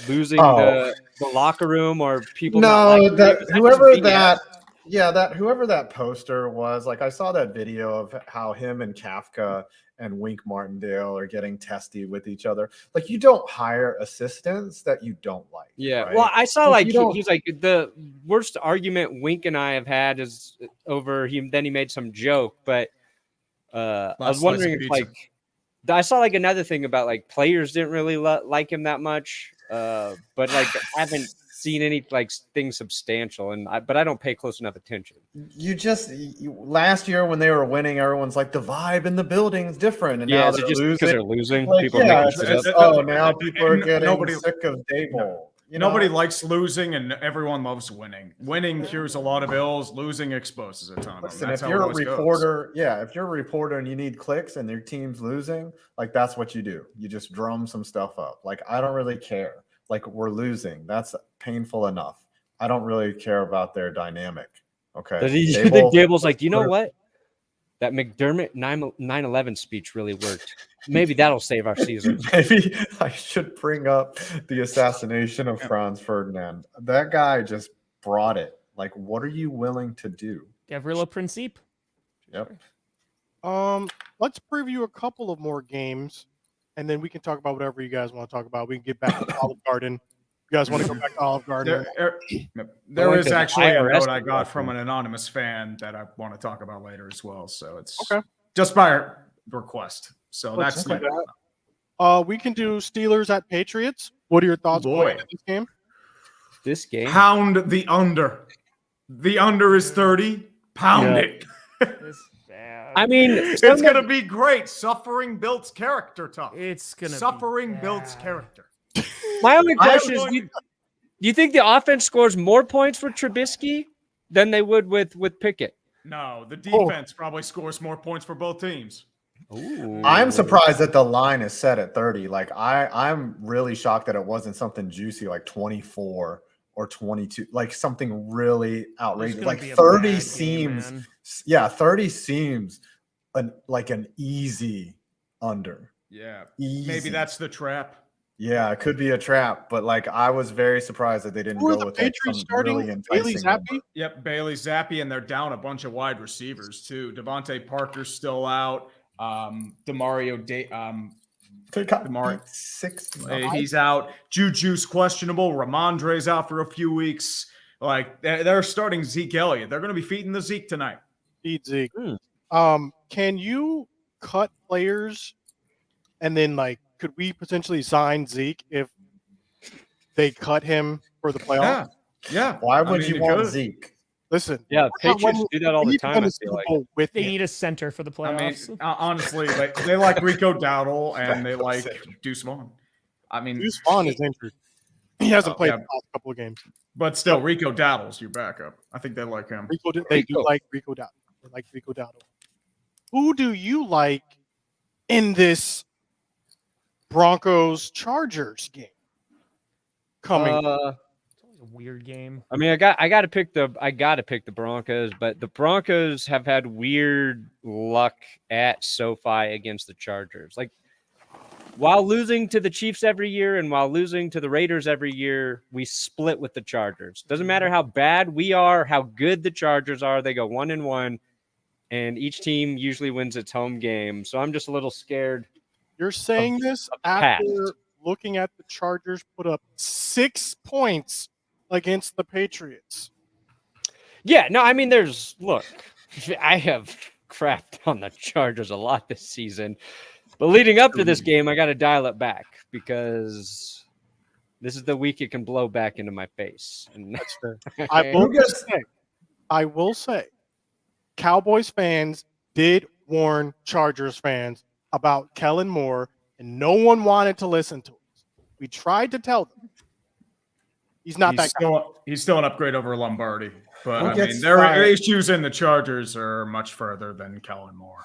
losing Oh. the locker room or people? no, not liking him? that Is just whoever BS? whoever that poster was, like I saw that video of how him and Kafka and Wink Martindale are getting testy with each other. Like, you don't hire assistants that you don't like. Yeah. right? Well, I saw If like you don't- he's like the worst argument Wink and I have had is over him. Then he made some joke, but I was Last wondering slice if of pizza. like I saw like another thing about like players didn't really like him that much, but like haven't seen any like thing substantial, but I don't pay close enough attention. Last year when they were winning, everyone's like the vibe in the building's different, and Yeah, now is it they're just losing. because they're losing? Like, People are yeah, making shit up. oh, now people are getting Nobody- sick of Dable. Nobody likes losing, and everyone loves winning. Winning cures a lot of ills. Losing exposes a ton of them. Listen, That's if how you're it a always goes. reporter, if you're a reporter and you need clicks and your team's losing, like that's what you do. You just drum some stuff up. Like I don't really care. Like we're losing. That's painful enough. I don't really care about their dynamic. Okay. Do you think Dable's like, you know what? That McDermott 9/11 speech really worked. Maybe that'll save our season. Maybe I should bring up the assassination of Franz Ferdinand. That guy just brought it. Like, what are you willing to do? Gavrilo Principe. Yep. Let's preview a couple of more games, and then we can talk about whatever you guys want to talk about. We can get back to Olive Garden. You guys want to go back to Olive Garden? There is to actually a IRS note I got from question. an anonymous fan that I want to talk about later as well. So it's Okay. just by request. So Let's that's do later. that. We can do Steelers at Patriots. What are your thoughts Boy. going into this game? This game. Pound the under. The under is 30. Pound Yeah. it. I mean, It's going to be great. Suffering builds character, tough. It's gonna Suffering be builds bad. character. my only question is, going- do you think the offense scores more points with Trubisky than they would with Pickett? No, the defense probably scores more points for both teams. Ooh. I'm surprised that the line is set at 30. Like I'm really shocked that it wasn't something juicy like 24 or 22, like something really It's outrageous. gonna Like be a 30 bad game, seems, man. 30 seems like an easy under. Yeah. Easy. Maybe that's the trap. Yeah, it could be a trap, but like I was very surprised that they didn't Who are go the with like, Patriots some starting? really Bailey enticing Zappi? number. Yep, Bailey Zappi, and they're down a bunch of wide receivers too. Devontae Parker's still out. Demario They got Demar- beat 6. he's out. Juju's questionable. Ramondre's out for a few weeks. Like they're starting Zeke Elliott. They're going to be feeding the Zeke tonight. Feed Zeke. Hmm. Can you cut players and then could we potentially sign Zeke if they cut him for the playoffs? Yeah. Why would mean, you it want could. Zeke? Listen, Yeah, we're not Patriots winning- do that all we the need to time. win I the feel Super like. Bowl with They him. need a center for the I mean, playoffs. honestly, they like Rico Dowdle and they like Deuce Vaughn. I mean, Deuce Vaughn is injured. He hasn't played yeah. the last couple of games. but still, Rico Dowdle's your backup. I think they like him. They do like Rico Dowdle. They like Rico Dowdle. Who do you like in this Broncos Chargers game coming? It's always a weird game. I mean, I got to pick the Broncos, but the Broncos have had weird luck at SoFi against the Chargers. Like while losing to the Chiefs every year and while losing to the Raiders every year, we split with the Chargers. Doesn't matter how bad we are, how good the Chargers are, they go 1-1, and each team usually wins its home game. So I'm just a little scared. You're saying this past. after looking at the Chargers put up 6 points against the Patriots. Yeah, no, I mean, look, I have crapped on the Chargers a lot this season, but leading up to this game, I got to dial it back because this is the week it can blow back into my face. And That's fair. I will say, Cowboys fans did warn Chargers fans about Kellen Moore, and no one wanted to listen to us. We tried to tell them. He's not that guy. He's still an upgrade over Lombardi, but Who I gets mean, their fired? issues in the Chargers are much further than Kellen Moore.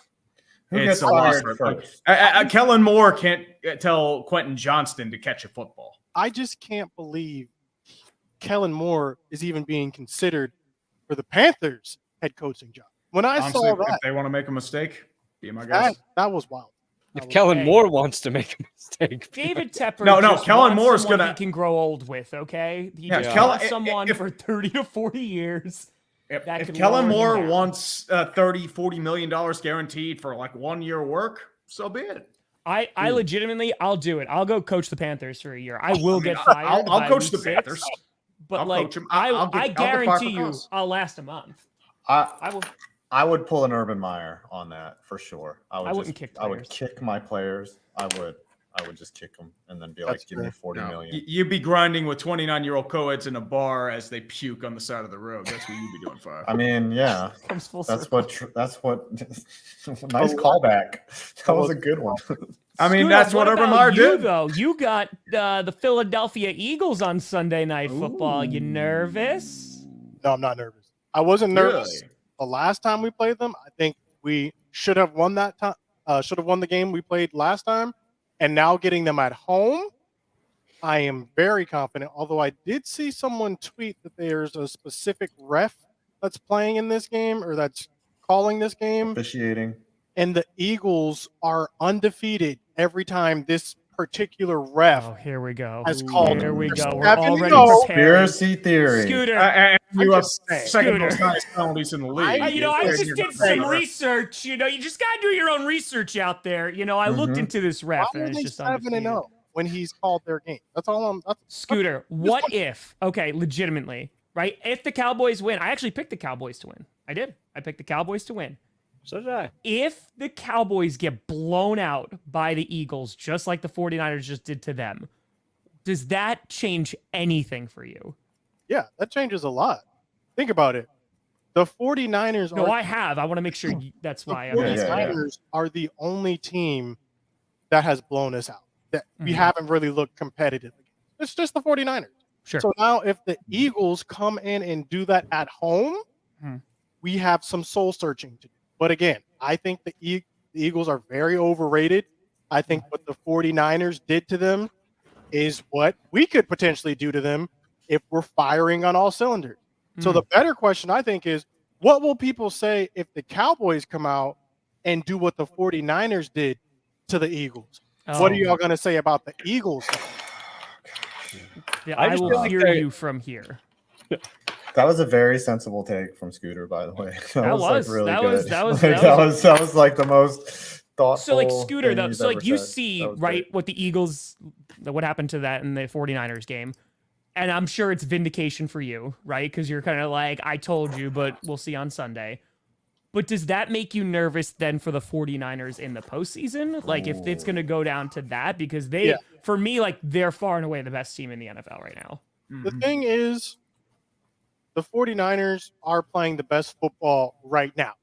Who It's gets a lot fired further. first? Kellen Moore can't tell Quentin Johnston to catch a football. I just can't believe Kellen Moore is even being considered for the Panthers head coaching job. When I Honestly, saw if that, they want to make a mistake, be my guess. that was wild. if Kellen Moore wants to make a mistake, David Tepper. No, just Kellen wants Moore's someone gonna- he can grow old with. Okay, he Yeah, just Kellen- wants someone if- for 30 to 40 years. that If can Kellen lower him Moore down. wants $30-40 million guaranteed for like 1 year work, so be it. I legitimately, I'll do it. I'll go coach the Panthers for a year. I will get fired. I'll by coach week the 6, Panthers. but I'll like coach 'em. I I'll get fired guarantee for you, cause. I'll last a month. I I will. I would pull an Urban Meyer on that for sure. I wouldn't kick I would players. kick my players. I would. I would just kick them and then be That's like, give me fair. 40 No, million. you'd be grinding with 29-year-old co-eds in a bar as they puke on the side of the road. That's what you'd be doing, Fire. I mean, yeah, Comes full that's circle. what. Nice callback. That was a good one. I mean, Scooter, that's what Urban Meyer you did. though? You got the Philadelphia Eagles on Sunday Night Football. You nervous? No, I'm not nervous. I wasn't nervous Really? the last time we played them. I think we should have won that time. Should have won the game we played last time. And now getting them at home, I am very confident. Although I did see someone tweet that there's a specific ref that's playing in this game or that's calling this game. Officiating. And the Eagles are undefeated every time this particular ref Oh, here we go. has called. Here we for go. We're 7-0. already prepared. Conspiracy theory. Scooter, And you have just saying. second most Scooter. highest penalties in the league. I just You're did not some gonna- research. You just gotta do your own research out there. I looked Mhm. into this Why ref, are and it's they just 7-0 when he's called their game? That's all I'm. Scooter, what if? Okay, legitimately, right? If the Cowboys win, I actually picked the Cowboys to win. I did. I picked the Cowboys to win. So did I. If the Cowboys get blown out by the Eagles, just like the 49ers just did to them, does that change anything for you? Yeah, that changes a lot. Think about it. The 49ers No, are I have. I want to make sure that's the why I'm 49ers are the only team that has blown us out. That we Mhm. haven't really looked competitive. It's just the 49ers. Sure. So now if the Eagles come in and do that at home, Hmm. we have some soul searching to do. But again, I think the Eagles are very overrated. I think what the 49ers did to them is what we could potentially do to them if we're firing on all cylinders. So the better question, I think, is what will people say if the Cowboys come out and do what the 49ers did to the Eagles? What are y'all going to say about the Eagles? Yeah, I I just will feel like hear they're- you from here. That was a very sensible take from Scooter, by the way. That was. like really That good. was- that was- Like, that was- that was like the most thoughtful. So like Scooter thing though, he's so like ever you said. see That was right great. what the Eagles, what happened to that in the 49ers game, and I'm sure it's vindication for you, right? Because you're kind of like, I told you, but we'll see on Sunday. But does that make you nervous then for the 49ers in the postseason? Like if it's going to go down to that, because they, Yeah. for me, like they're far and away the best team in the NFL right now. The thing is, the 49ers are playing the best football right now.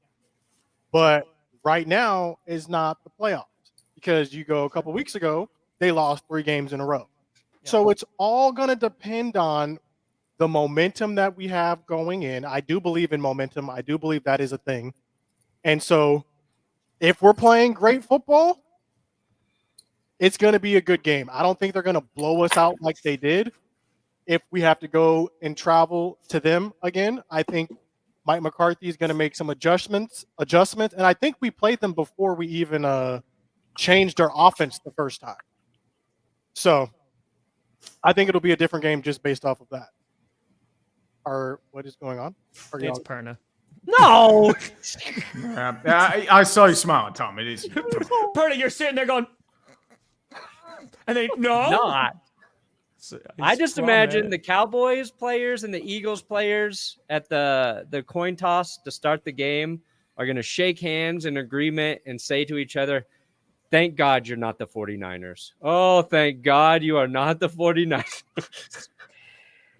But right now is not the playoffs because you go a couple weeks ago, they lost 3 games in a row. So it's all going to depend on the momentum that we have going in. I do believe in momentum. I do believe that is a thing. And so if we're playing great football, it's going to be a good game. I don't think they're going to blow us out like they did. If we have to go and travel to them again, I think Mike McCarthy is going to make some adjustments, and I think we played them before we even changed our offense the first time. So I think it'll be a different game just based off of that. Or what is going on? It's Perna. No. I saw you smiling, Tom. It is. Perna, you're sitting there going, and they no. Not. I just imagine the Cowboys players and the Eagles players at the coin toss to start the game are going to shake hands in agreement and say to each other, thank God you're not the 49ers. Oh, thank God you are not the 49ers.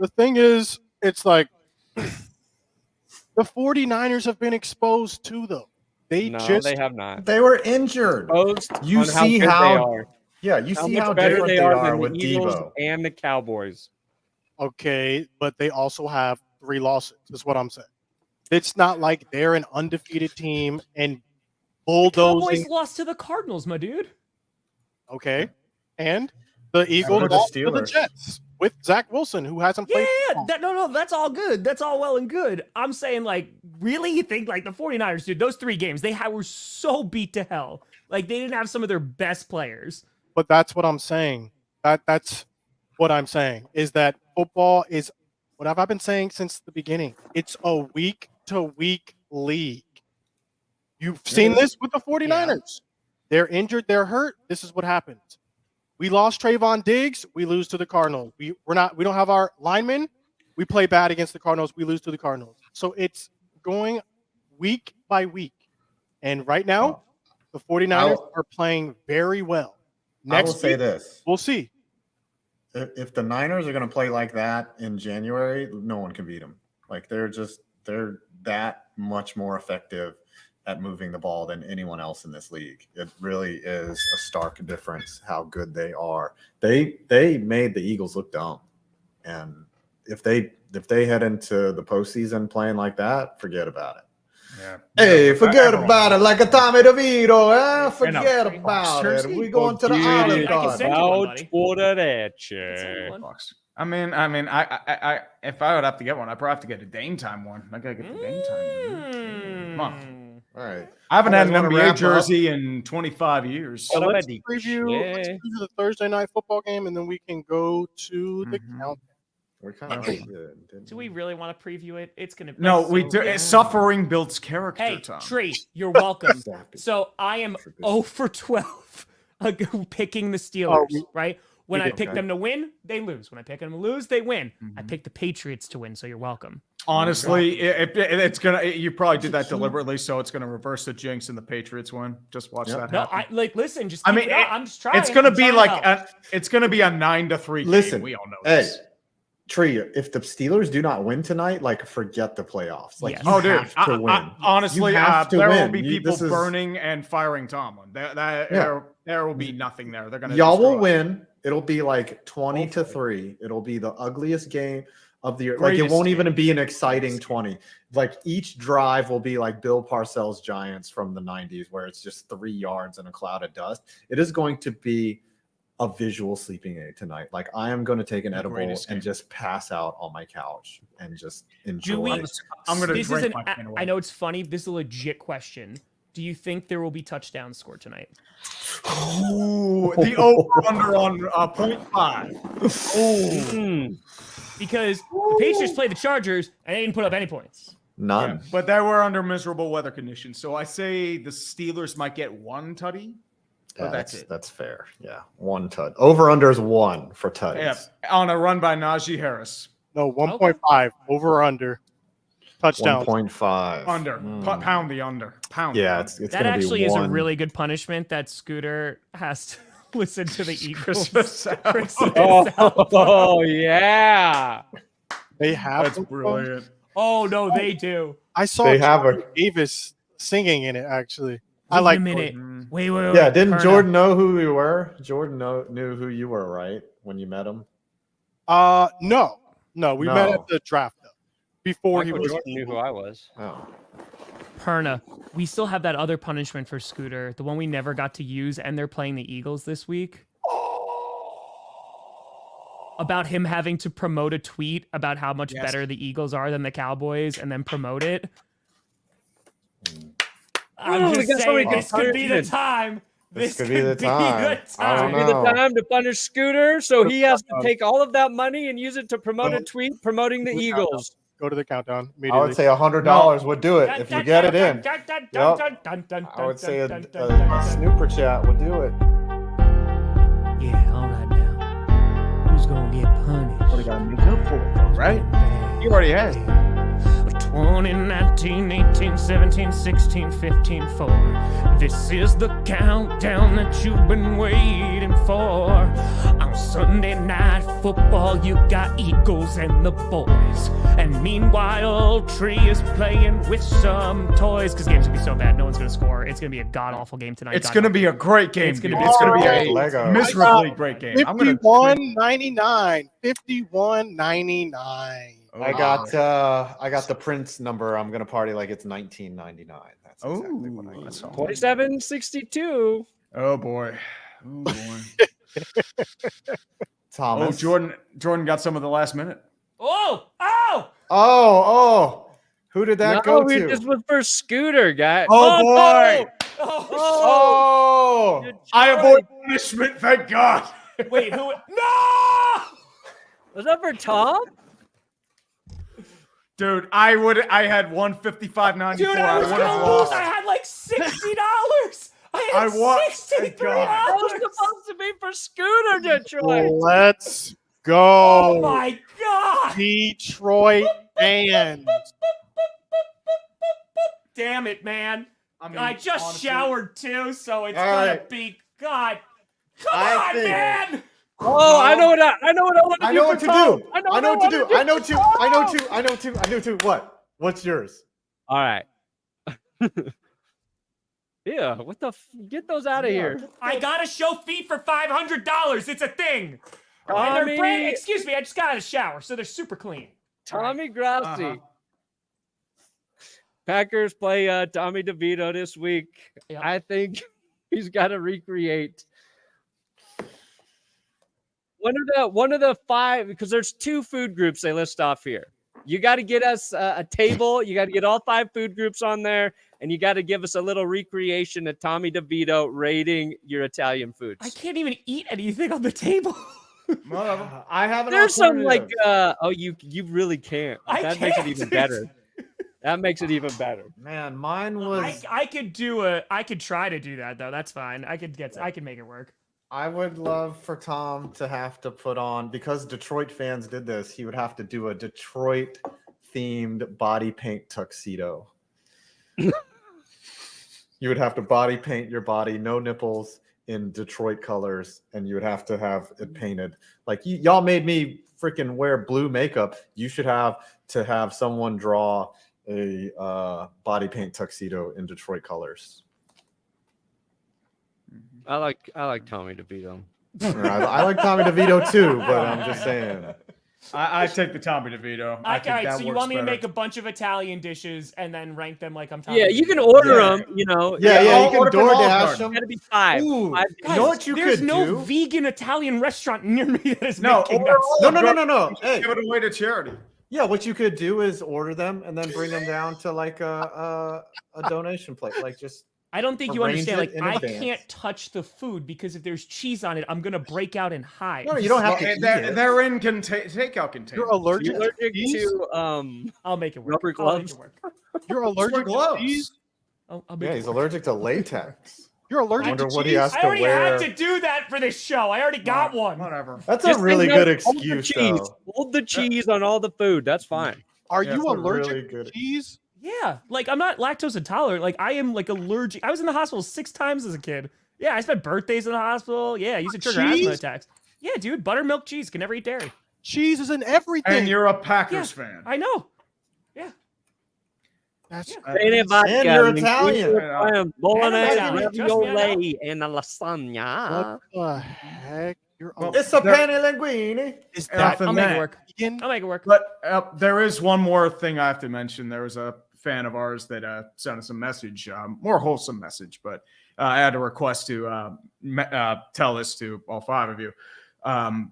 The thing is, it's like the 49ers have been exposed too, though. They have not. They were injured. Exposed You on see good how- they are. Yeah, you How see much how better different they they are are than with the Eagles Debo. and the Cowboys. Okay, but they also have 3 losses, is what I'm saying. It's not like they're an undefeated team and bulldozing. Cowboys lost to the Cardinals, my dude. Okay, and the Eagles the lost to the Steelers. Jets with Zach Wilson, who hasn't Yeah, played. no, that's all good. That's all well and good. I'm saying, like, really, you think like the 49ers, dude, those 3 games, were so beat to hell. Like, they didn't have some of their best players. But that's what I'm saying. That's what I'm saying is that football is what have I been saying since the beginning. It's a week to week league. You've seen this with the 49ers. They're injured, they're hurt. This is what happens. We lost Trayvon Diggs, we lose to the Cardinals. We don't have our linemen. We play bad against the Cardinals, we lose to the Cardinals. So it's going week by week. And right now, the 49ers are playing very well. I will Next say week, this. we'll see. If the Niners are going to play like that in January, no one can beat them. Like they're that much more effective at moving the ball than anyone else in this league. It really is a stark difference how good they are. They made the Eagles look dumb, and if they head into the postseason playing like that, forget about it. Yeah. Hey, forget about it, like a Tommy DeVito. Forget Bucks about it. jersey? We going to the Olive I can Garden. send you one, buddy. Order that I'll send you one. Bucks. I mean, I if I would have to get one, I'd probably have to get a Dame Time one. I gotta get the Dame Time one. Come on. All right. I haven't had an You guys wanna NBA wrap jersey in 25 years. So let's Somebody- preview the Thursday night football game, and then we can go to the count. We're kind of good. Do we really want to preview it? It's gonna. No, like, we so do. good. Suffering builds character, Hey, Tom. Tree, you're welcome. Sappy. So I am Trubisky. 0 for 12 picking the Steelers, we- right? When I did, pick okay. them to win, they lose. When I pick them to lose, they win. I Mhm. picked the Patriots to win, so you're welcome. Honestly, it's gonna. You probably did that deliberately, so it's gonna reverse the jinx and the Patriots win. Just watch Yep. that No, happen. listen, just I keep mean, it up. I'm just trying. It's gonna I'm be trying like to help. it's gonna be a 9-3 Listen, game. We all know hey, this. Tree, if the Steelers do not win tonight, like forget the playoffs. Like Yes. you Oh, dude! have to win. Honestly, You have to there will win. be people This is- burning and firing Tomlin. There will be nothing there. They're gonna. Y'all will destroy. win. It'll be like 20-3. It'll be the ugliest game of the year. Like it Greatest won't even game. be an exciting 20. Like each drive will be like Bill Parcells Giants from the 90s, where it's just 3 yards and a cloud of dust. It is going to be a visual sleeping aid tonight. Like I am going to take an The edible greatest game. and just pass out on my couch and just enjoy. Do we? I'm gonna This is drink an. my pain away. I know it's funny. This is a legit question. Do you think there will be touchdowns scored tonight? Ooh, the over under on 0.5. Because the Patriots played the Chargers and they didn't put up any points. None. Yeah, but they were under miserable weather conditions, so I say the Steelers might get one tutty. Yeah, that's it. That's fair. Yeah, one tut. Over under is 1 for tutties. Yeah, on a run by Najee Harris. No, 1.5 over or under touchdowns. 1.5 Under. Pound the under. Pound. Yeah, the it's under. That gonna actually be is a one. really good punishment that Scooter has to listen to the Eagles. Christmas. Oh yeah. They have That's them. brilliant. Oh no, they do. I saw They have a- Jordan Davis singing in it. Actually, I Wait like a minute. Jordan. Wait. Yeah, didn't Perna. Jordan know who we were? Jordan knew who you were, right? When you met him. No, we met No. at the draft though. Before he Michael was. Jordan knew who I was. Oh. Perna, we still have that other punishment for Scooter, the one we never got to use, and they're playing the Eagles this week. About him having to promote a tweet about how much Yes. better the Eagles are than the Cowboys and then promote it. I'm we just got so many saying, good this could be the punishments. time. This could be the time. I don't Be the know. time to punish Scooter, so he has to take all of that money and use it to promote a tweet promoting the Eagles. Go to the countdown I immediately. would say $100 would do it if you get it in. I would say a snooper chat would do it. Yeah, all right now. Who's gonna get punished? What do you gotta make up for it, though, right? He already has. 2019, 18, 17, 16, 15, 4. This is the countdown that you've been waiting for. On Sunday night football, you got Eagles and the boys. And meanwhile, Tree is playing with some toys. Because game's gonna be so bad, no one's gonna score. It's gonna be a god-awful game tonight. It's gonna be a great game. It's gonna dude. be It's gonna be great. a Lego. miserably great game. I'm gonna 51.99. 51.99. I got the Prince number. I'm gonna party like it's 1999. That's exactly what I got. 2762. Oh boy. Oh boy. Thomas. Jordan got some of the last minute. Oh! Oh, who did that go he to? just was for Scooter, guy. Oh, boy. No! Oh, Oh, I avoid punishment, thank God. wait, who? No! Was that for Tom? Dude, I had $155.94. Dude, I was gonna lose. I had like $60. I had $63. That was supposed to be for Scooter, Detroit. Let's go. Oh my god! Detroit fans. Damn it, man! mean, I just honestly, showered too, so it's All gonna right. be God. Come I on, think- man. Oh, I know what I want to I do. know for what to Tom. do. I know I know what to do. wanna I know two. I know two. I know two. I know two. What? What's yours? All right. Yeah, what the? Get those out of here. I gotta show feet for $500. It's a thing. And Tommy, they're brand. Excuse me, I just got out of the shower, so they're super clean. Tommy Grassi. Uh-huh. Packers play Tommy DeVito this week. Yep. I think he's got to recreate one of the five, because there's 2 food groups they list off here. You got to get us a table. You got to get all 5 food groups on there, and you got to give us a little recreation of Tommy DeVito rating your Italian foods. I can't even eat anything on the table. Whatever. I have an There's some like alternative. you really can't. I That makes it can't. even better. That makes it even better. Man, mine was. I could try to do that though. That's fine. I could make it work. I would love for Tom to have to put on, because Detroit fans did this, he would have to do a Detroit themed body paint tuxedo. You would have to body paint your body, no nipples, in Detroit colors, and you would have to have it painted. Like y'all made me freaking wear blue makeup. You should have to have someone draw a body paint tuxedo in Detroit colors. I like Tommy DeVito. I like Tommy DeVito too, but I'm just saying. I take the Tommy DeVito. I think Alright, that so you works want me to better. make a bunch of Italian dishes and then rank them like I'm Tommy Yeah, you DeVito? can order Yeah. them. You know. Yeah, Yeah, you I'll can order from Olive DoorDash Garden. It's them. gotta be 5. Ooh, 5 you know what you There's could no do? vegan Italian restaurant near me that is No, making order that all No, of no, no, Gar- no, no. Hey, Give it away to charity. yeah, what you could do is order them and then bring them down to like a donation plate. Like just I don't think you Arrange understand. it Like, in I advance. can't touch the food because if there's cheese on it, I'm gonna break out and hide. no, you don't have Well, to eat they're, it. they're in takeout containers. You're allergic You allergic to cheese? to I'll make it work. Rubber I'll make gloves? it work. You're allergic to gloves. cheese? I'll make Yeah, it he's work. allergic to latex. You're I allergic wonder to what cheese? he has I to already wear. had to do that for this show. I already got one. Whatever. That's Just a really say good no, hold the excuse, cheese. though. Hold the cheese on all the food. That's fine. Are Yeah, you that's a allergic really to good- cheese? Yeah, like I'm not lactose intolerant. Like I am like allergic. I was in the hospital 6 times as a kid. Yeah, I spent birthdays in the hospital. Yeah, I used to trigger asthma Cheese? attacks. Yeah, dude, buttermilk cheese. Can never eat dairy. Cheese is in everything. And you're a Packers fan. I know. That's Bene vodka, And you're linguine, Italian. triumph, bolognese, Italian. Trust me, I know. ravioli, and a lasagna. what the heck? You're Well, It's a There- pane linguine. is I'll that I'll make that. it work. vegan? I'll make it work. But there is one more thing I have to mention. There was a fan of ours that sent us a message, more wholesome message, but I had a request to tell this to all 5 of you.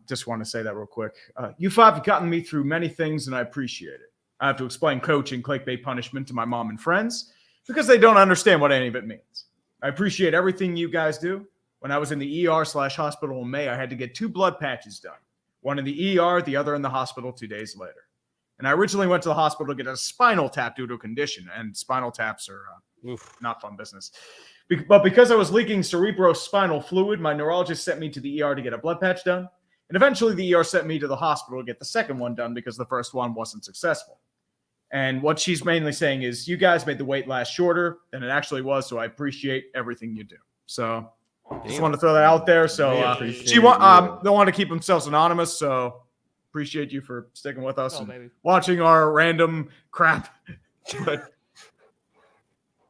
Just want to say that real quick. You 5 have gotten me through many things, and I appreciate it. I have to explain coaching clickbait punishment to my mom and friends because they don't understand what any of it means. I appreciate everything you guys do. When I was in the ER/hospital in May, I had to get 2 blood patches done. One in the ER, the other in the hospital 2 days later. And I originally went to the hospital to get a spinal tap due to a condition, and spinal taps are not fun business. But because I was leaking cerebrospinal fluid, my neurologist sent me to the ER to get a blood patch done. And eventually the ER sent me to the hospital to get the second one done because the first one wasn't successful. And what she's mainly saying is, you guys made the wait last shorter than it actually was, so I appreciate everything you do. So just want to throw that out there. So We appreciate they you. want to keep themselves anonymous, so appreciate you for sticking with us Oh, and baby. watching our random crap. But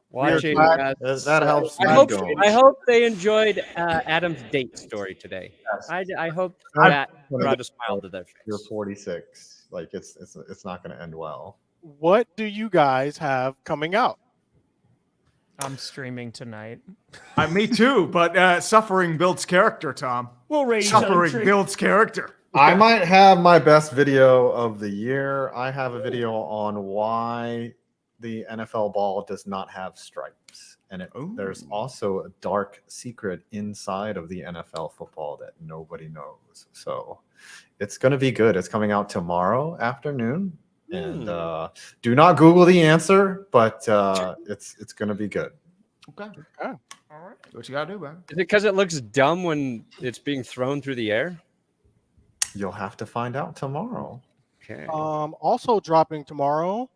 Watching. glad- That helps. I me hope, go. I hope they enjoyed Adam's date story today. I hope that brought a smile to their You're face. 46. Like it's not going to end well. What do you guys have coming out? I'm streaming tonight. me too. But suffering builds character, Tom. We'll rate each other. Suffering builds character. I might have my best video of the year. I have a video on why the NFL ball does not have stripes. And there's also a dark secret inside of the NFL football that nobody knows. So it's going to be good. It's coming out tomorrow afternoon. And do not Google the answer, but it's going to be good. Okay. Okay. All right. What you gotta do, man? Is it because it looks dumb when it's being thrown through the air? You'll have to find out tomorrow. Okay. Also dropping tomorrow,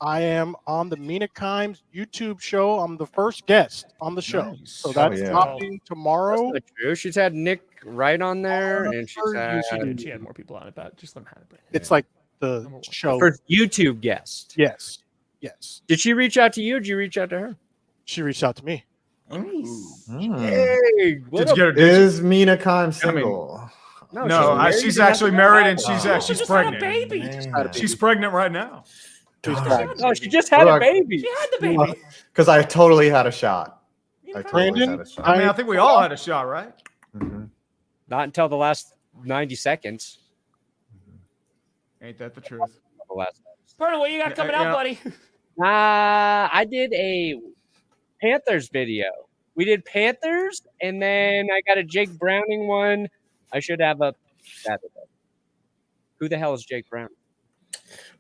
I am on the Mina Kimes YouTube show. I'm the first guest on the show. Nice. So Hell that's yeah. dropping That's tomorrow. not true. She's had Nick Wright on there, and she's had She had more people on it, but just let them have it. It's like the show. first YouTube guest. Yes. Yes. Did she reach out to you? Or did you reach out to her? She reached out to me. Hey, what Did you up? get her? Is Mina Kime single? No, she's actually married and she's She she's just had a pregnant. baby. Man. She's pregnant right now. Oh, she just had a baby. She had the baby. Because I totally had a shot. I totally Brandon, had a shot. I mean, I think we all had a shot, right? Mhm. Not until the last 90 seconds. Ain't that the truth? The last. Vernon, what you got coming out, Yeah. buddy? I did a Panthers video. We did Panthers, and then I got a Jake Browning one. I should have a Saturday. Who the hell is Jake Browning?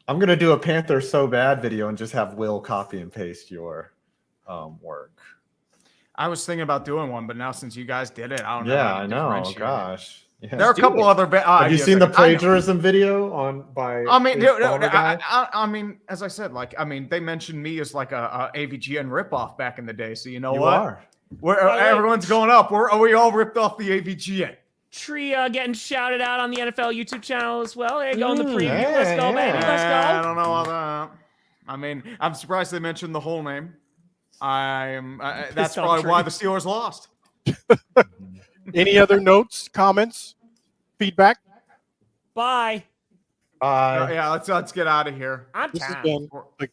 I'm gonna do a Panther so bad video and just have Will copy and paste your work. I was thinking about doing one, but now since you guys did it, I don't know. Yeah, how to I know. differentiate it. Gosh. Yeah. There are a couple other. Have you seen the plagiarism video on by? I mean, Ace Baller guy? I mean, as I said, like, I mean, they mentioned me as like a AVGN ripoff back in the day. So you know You what? are. Where By the way- everyone's going up. We all ripped off the AVGN. Tree getting shouted out on the NFL YouTube channel as well. There you go in the preview. yeah, Let's go, baby. Let's I go. don't know about that. I mean, I'm surprised they mentioned the whole name. That's Pissed off probably why Tree. the Steelers lost. Any other notes, comments, feedback? Bye. Bye. Yeah, let's get out of here. I'm This has tired. been Clickbait